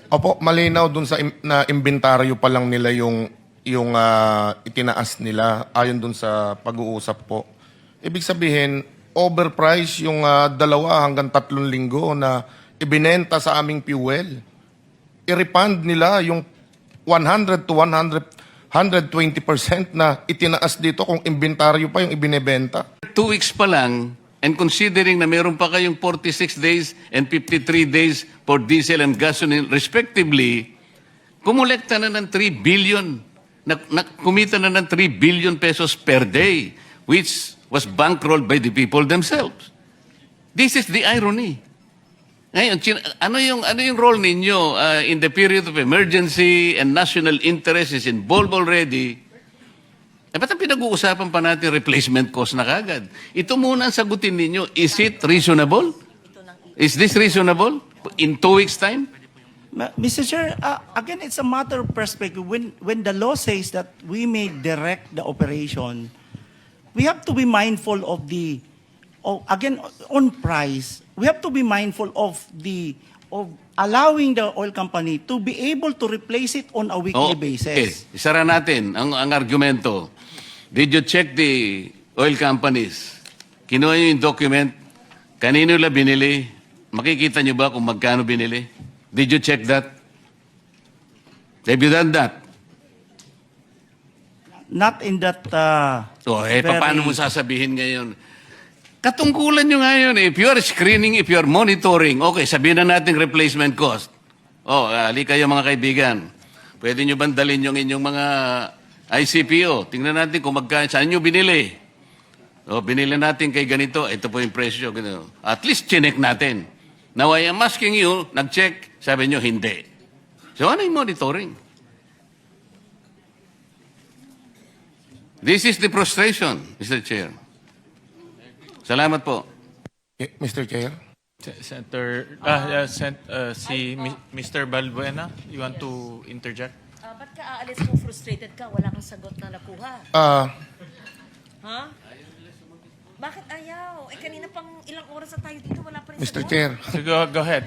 Opo, malinaw dun sa na inventaryo pa lang nila yung itinaas nila ayon dun sa pag-uusap po. Ibig sabihin, overprice yung 2 hanggang 3 linggo na ibinenta sa aming fuel. I-refund nila yung 100 to 120% na itinaas dito kung inventaryo pa yung ibinebenta. 2 weeks pa lang, and considering na meron pa kayong 46 days and 53 days for diesel and gasoline respectively, kumulekta na ng 3 billion, kumita na ng 3 billion pesos per day, which was bankrolled by the people themselves. This is the irony. Ngayon, ano yung role ninyo in the period of emergency and national interest is involved already? Ba't ang pinag-uusapan pa natin replacement cost na kagad? Ito muna ang sagutin ninyo. Is it reasonable? Is this reasonable? In 2 weeks' time? Mr. Chair, again, it's a matter of perspective. When the law says that we may direct the operation, we have to be mindful of again, on price, we have to be mindful of allowing the oil company to be able to replace it on a weekly basis. Okay. Isara natin ang argumento. Did you check the oil companies? Kinuha nyo yung document? Kanino nila binili? Makikita nyo ba kung magkano binili? Did you check that? Have you done that? Not in that Paano mo sasabihin ngayon? Katungkulan nyo ngayon eh. If you are screening, if you are monitoring, okay, sabihin na natin replacement cost. Ali kayo mga kaibigan. Pwede nyo bandalin yung inyong mga ICPO. Tingnan natin kung saan nyo binili. Binili natin kay ganito. Ito po yung presyo. Ganito. At least chinek natin. Now I am asking you, nag-check, sabi nyo hindi. So ano yung monitoring? This is the frustration, Mr. Chair. Salamat po. Mr. Chair? Senator, Mr. Balbuena, you want to interject? Ba't ka aalis kung frustrated ka? Wala kang sagot na nakuha. Ha? Bakit ayaw? Kanina pang ilang oras na tayo dito, wala pa rin Mr. sagot. Chair, So go ahead.